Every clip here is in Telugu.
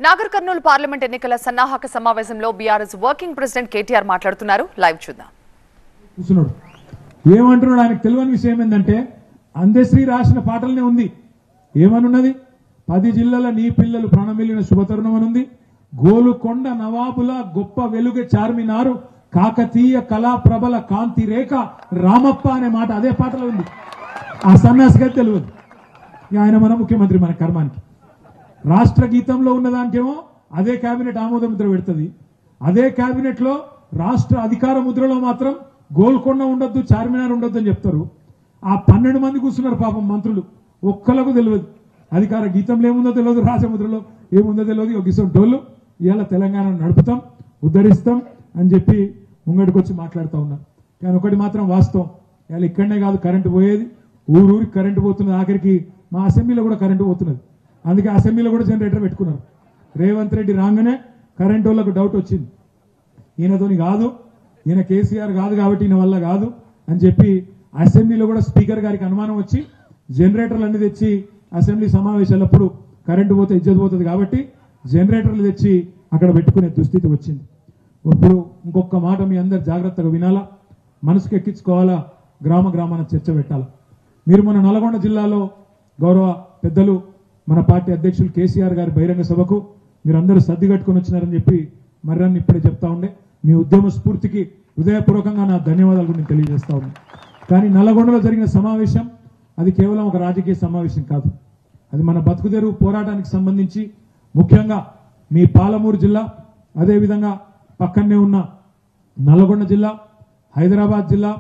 నాగర్ కర్నూలు పార్లమెంట్ ఎన్నికల సన్నాహక సమావేశంలో బీఆర్ఎస్ వర్కింగ్ ప్రెసిడెంట్ కేటీఆర్ మాట్లాడుతున్నారు. లైవ్ చూద్దాం. ఏమంటున్నాడు ఆయనకు తెలియని విషయం ఏంటంటే అందశ్రీ రాసిన పాటలనే ఉంది. ఏమనున్నది? 10 జిల్లాల నీ పిల్లలు ప్రాణమిల్లిన శుభతరుణం అని ఉంది. గోలుకొండ నవాబుల గొప్ప వెలుగె చార్మినారు కాకతీయ కళా ప్రబల కాంతి రేఖ రామప్ప అనే మాట అదే పాటలో ఉంది. ఆ సన్యాసిగా తెలియదు. ఆయన మన ముఖ్యమంత్రి, మన కర్మానికి. రాష్ట్ర గీతంలో ఉన్నదానికేమో అదే కేబినెట్ ఆమోద ముద్ర పెడుతుంది. అదే కేబినెట్ లో రాష్ట్ర అధికార ముద్రలో మాత్రం గోల్కొండ ఉండొద్దు, చార్మినార్ ఉండొద్దు అని చెప్తారు. ఆ 12 మంది కూర్చున్నారు పాపం మంత్రులు. ఒక్కలకు తెలియదు. అధికార గీతంలో ఏముందో తెలియదు, రాజముద్రలో ఏముందో తెలియదు. ఒక గిసం డోళ్ళు ఇవాళ తెలంగాణ నడుపుతాం, ఉద్ధరిస్తాం అని చెప్పి ముంగడికి వచ్చి మాట్లాడుతూ ఉన్నారు. కానీ ఒకటి మాత్రం వాస్తవం, ఇవాళ ఇక్కడనే కాదు కరెంటు పోయేది, ఊరికి కరెంటు పోతున్నది. ఆఖరికి మా అసెంబ్లీలో కూడా కరెంటు పోతున్నది. అందుకే అసెంబ్లీలో కూడా జనరేటర్ పెట్టుకున్నారు. రేవంత్ రెడ్డి రాగానే కరెంటు వాళ్ళకు డౌట్ వచ్చింది, ఈయనతోని కాదు, ఈయన కేసీఆర్ కాదు కాబట్టి ఈయన వల్ల కాదు అని చెప్పి అసెంబ్లీలో కూడా స్పీకర్ గారికి అనుమానం వచ్చి జనరేటర్లు అన్ని తెచ్చి అసెంబ్లీ సమావేశాలప్పుడు కరెంటు పోతే ఇజ్జత్ పోతుంది కాబట్టి జనరేటర్లు తెచ్చి అక్కడ పెట్టుకునే దుస్థితి వచ్చింది. ఇప్పుడు ఇంకొక మాట మీ అందరు జాగ్రత్తగా వినాలా, మనసుకు ఎక్కించుకోవాలా, గ్రామ గ్రామాన చర్చ పెట్టాలా. మీరు మన నల్గొండ జిల్లాలో గౌరవ పెద్దలు మన పార్టీ అధ్యక్షులు కేసీఆర్ గారి బహిరంగ సభకు మీరందరూ సర్ది కట్టుకొని వచ్చినారని చెప్పి మర్రాన్ని ఇప్పుడే చెప్తా ఉండే. మీ ఉద్యమ స్ఫూర్తికి హృదయపూర్వకంగా నా ధన్యవాదాలు నేను తెలియజేస్తా ఉన్నాను. కానీ నల్లగొండలో జరిగిన సమావేశం అది కేవలం ఒక రాజకీయ సమావేశం కాదు. అది మన బతుకుదెరువు పోరాటానికి సంబంధించి ముఖ్యంగా మీ పాలమూరు జిల్లా, అదేవిధంగా పక్కనే ఉన్న నల్లగొండ జిల్లా, హైదరాబాద్ జిల్లా,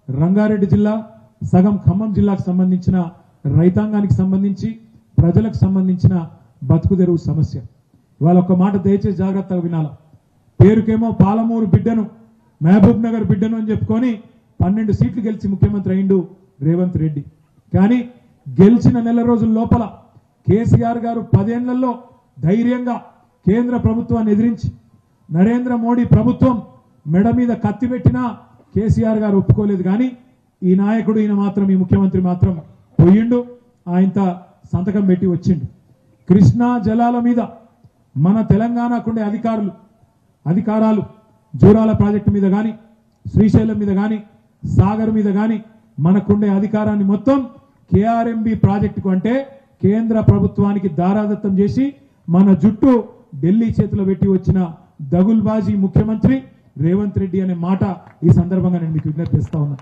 రంగారెడ్డి జిల్లా, సగం ఖమ్మం జిల్లాకు సంబంధించిన రైతాంగానికి సంబంధించి ప్రజలకు సంబంధించిన బతుకుదెరువు సమస్య. ఇవాళ ఒక మాట దయచేసి జాగ్రత్తగా వినాల. పేరుకేమో పాలమూరు బిడ్డను, మహబూబ్ నగర్ బిడ్డను అని చెప్పుకొని 12 సీట్లు గెలిచి ముఖ్యమంత్రి అయిండు రేవంత్ రెడ్డి. కానీ గెలిచిన నెల రోజుల లోపల కేసీఆర్ గారు 10 ఏళ్లలో ధైర్యంగా కేంద్ర ప్రభుత్వాన్ని ఎదిరించి నరేంద్ర మోడీ ప్రభుత్వం మెడ మీద కత్తి పెట్టినా కేసీఆర్ గారు ఒప్పుకోలేదు. కానీ ఈ నాయకుడు, ఈయన మాత్రం, ఈ ముఖ్యమంత్రి మాత్రం పోయిండు, ఆయనత సంతకం పెట్టి వచ్చిండు. కృష్ణా జలాల మీద మన తెలంగాణకుండే అధికారాలు జూరాల ప్రాజెక్టు మీద కానీ, శ్రీశైలం మీద కానీ, సాగర్ మీద కానీ మనకుండే అధికారాన్ని మొత్తం కేఆర్ఎంబి ప్రాజెక్టుకు అంటే కేంద్ర ప్రభుత్వానికి దారాదత్తం చేసి మన జుట్టు ఢిల్లీ చేతిలో పెట్టి వచ్చిన దగుల్బాజీ ముఖ్యమంత్రి రేవంత్ రెడ్డి అనే మాట ఈ సందర్భంగా నేను మీకు విజ్ఞప్తి చేస్తా ఉన్నా.